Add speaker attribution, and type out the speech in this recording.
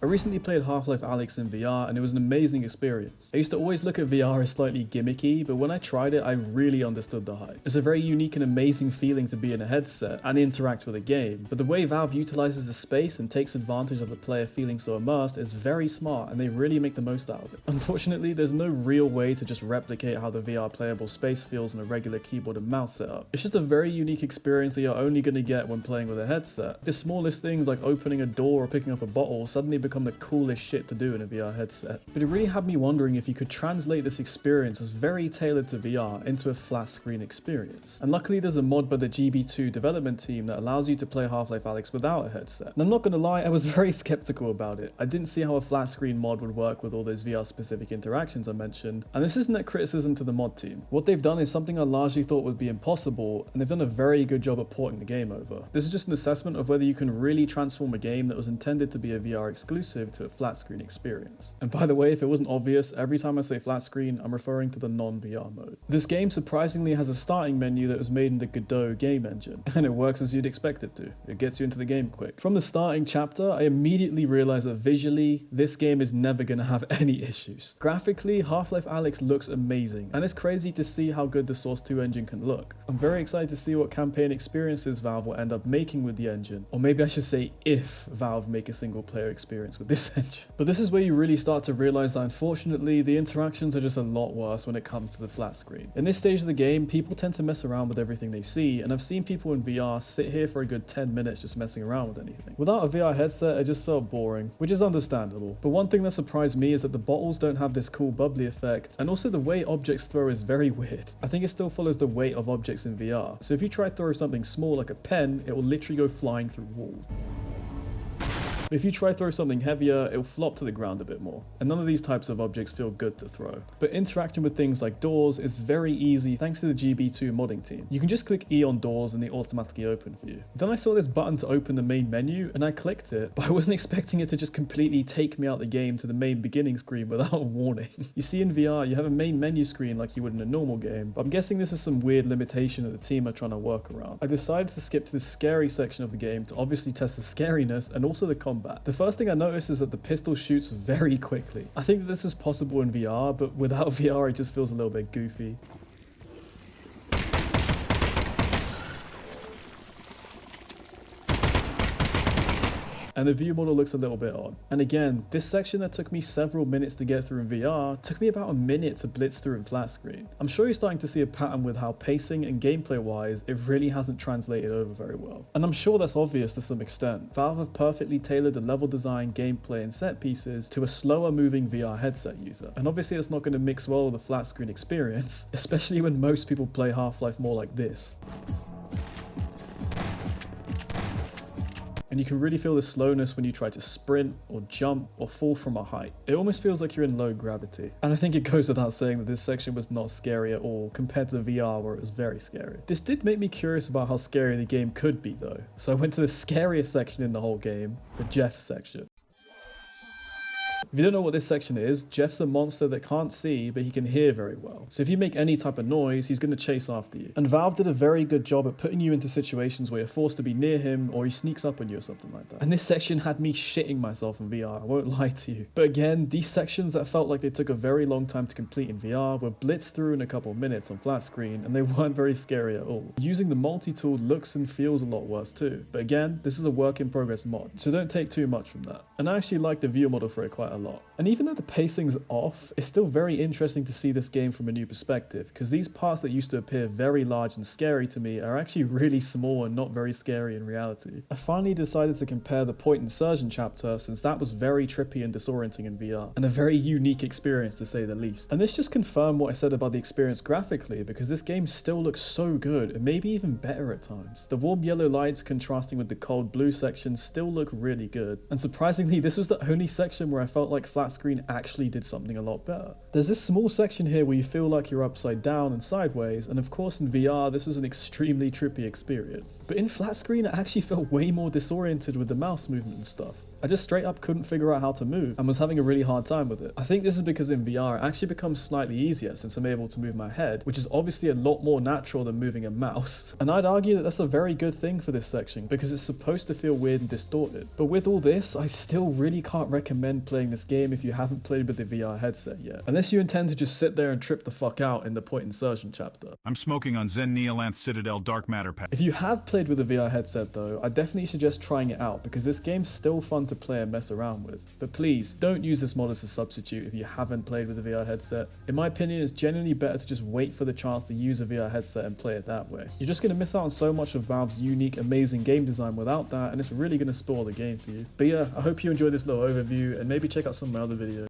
Speaker 1: I recently played Half-Life Alyx in VR and it was an amazing experience. I used to always look at VR as slightly gimmicky, but when I tried it, I really understood the hype. It's a very unique and amazing feeling to be in a headset and interact with a game, but the way Valve utilizes the space and takes advantage of the player feeling so immersed is very smart and they really make the most out of it. Unfortunately, there's no real way to just replicate how the VR playable space feels in a regular keyboard and mouse setup. It's just a very unique experience that you're only going to get when playing with a headset. The smallest things like opening a door or picking up a bottle suddenly become the coolest shit to do in a VR headset. But it really had me wondering if you could translate this experience as very tailored to VR into a flat screen experience. And luckily there's a mod by the GB2 development team that allows you to play Half-Life Alyx without a headset. And I'm not gonna lie, I was very skeptical about it. I didn't see how a flat screen mod would work with all those VR specific interactions I mentioned, and this isn't a criticism to the mod team. What they've done is something I largely thought would be impossible, and they've done a very good job at porting the game over. This is just an assessment of whether you can really transform a game that was intended to be a VR exclusive to a flat screen experience. And by the way, if it wasn't obvious, every time I say flat screen, I'm referring to the non-VR mode. This game surprisingly has a starting menu that was made in the Godot game engine, and it works as you'd expect it to. It gets you into the game quick. From the starting chapter, I immediately realized that visually, this game is never gonna have any issues. Graphically, Half-Life Alyx looks amazing, and it's crazy to see how good the Source 2 engine can look. I'm very excited to see what campaign experiences Valve will end up making with the engine, or maybe I should say if Valve make a single player experience with this engine. But this is where you really start to realize that unfortunately the interactions are just a lot worse when it comes to the flat screen. In this stage of the game, people tend to mess around with everything they see, and I've seen people in VR sit here for a good 10 minutes just messing around with anything. Without a VR headset, it just felt boring, which is understandable. But one thing that surprised me is that the bottles don't have this cool bubbly effect, and also the way objects throw is very weird. I think it still follows the weight of objects in VR, so if you try to throw something small like a pen, it will literally go flying through walls. If you try to throw something heavier, it'll flop to the ground a bit more. And none of these types of objects feel good to throw. But interacting with things like doors is very easy thanks to the GB2 modding team. You can just click E on doors and they automatically open for you. Then I saw this button to open the main menu and I clicked it, but I wasn't expecting it to just completely take me out the game to the main beginning screen without a warning. You see, in VR, you have a main menu screen like you would in a normal game, but I'm guessing this is some weird limitation that the team are trying to work around. I decided to skip to the scary section of the game to obviously test the scariness and also the combat. The first thing I noticed is that the pistol shoots very quickly. I think that this is possible in VR, but without VR it just feels a little bit goofy. And the view model looks a little bit odd. And again, this section that took me several minutes to get through in VR took me about a minute to blitz through in flat screen. I'm sure you're starting to see a pattern with how pacing and gameplay wise, it really hasn't translated over very well. And I'm sure that's obvious to some extent. Valve have perfectly tailored the level design, gameplay and set pieces to a slower moving VR headset user. And obviously it's not going to mix well with the flat screen experience, especially when most people play Half-Life more like this. And you can really feel the slowness when you try to sprint or jump or fall from a height. It almost feels like you're in low gravity. And I think it goes without saying that this section was not scary at all compared to VR where it was very scary. This did make me curious about how scary the game could be though. So I went to the scariest section in the whole game, the Jeff section. If you don't know what this section is, Jeff's a monster that can't see, but he can hear very well. So if you make any type of noise, he's going to chase after you. And Valve did a very good job at putting you into situations where you're forced to be near him or he sneaks up on you or something like that. And this section had me shitting myself in VR, I won't lie to you. But again, these sections that felt like they took a very long time to complete in VR were blitzed through in a couple of minutes on flat screen and they weren't very scary at all. Using the multi-tool looks and feels a lot worse too. But again, this is a work in progress mod, so don't take too much from that. And I actually like the view model for it quite a lot. And even though the pacing's off, it's still very interesting to see this game from a new perspective, because these parts that used to appear very large and scary to me are actually really small and not very scary in reality. I finally decided to compare the point Insertion chapter, since that was very trippy and disorienting in VR, and a very unique experience to say the least. And this just confirmed what I said about the experience graphically, because this game still looks so good, and maybe even better at times. The warm yellow lights contrasting with the cold blue sections still look really good, and surprisingly this was the only section where I felt felt like flat screen actually did something a lot better. There's this small section here where you feel like you're upside down and sideways, and of course in VR this was an extremely trippy experience. But in flat screen I actually felt way more disoriented with the mouse movement and stuff. I just straight up couldn't figure out how to move and was having a really hard time with it. I think this is because in VR it actually becomes slightly easier since I'm able to move my head, which is obviously a lot more natural than moving a mouse. And I'd argue that that's a very good thing for this section because it's supposed to feel weird and distorted. But with all this, I still really can't recommend playing this game if you haven't played with the VR headset yet. Unless you intend to just sit there and trip the fuck out in the point insertion chapter.
Speaker 2: I'm smoking on Zen Neolanth Citadel Dark Matter pack.
Speaker 1: If you have played with a VR headset though, I definitely suggest trying it out because this game's still fun to play and mess around with. But please, don't use this mod as a substitute if you haven't played with a VR headset. In my opinion, it's genuinely better to just wait for the chance to use a VR headset and play it that way. You're just going to miss out on so much of Valve's unique, amazing game design without that, and it's really going to spoil the game for you. But yeah, I hope you enjoyed this little overview, and maybe check out some of my other videos.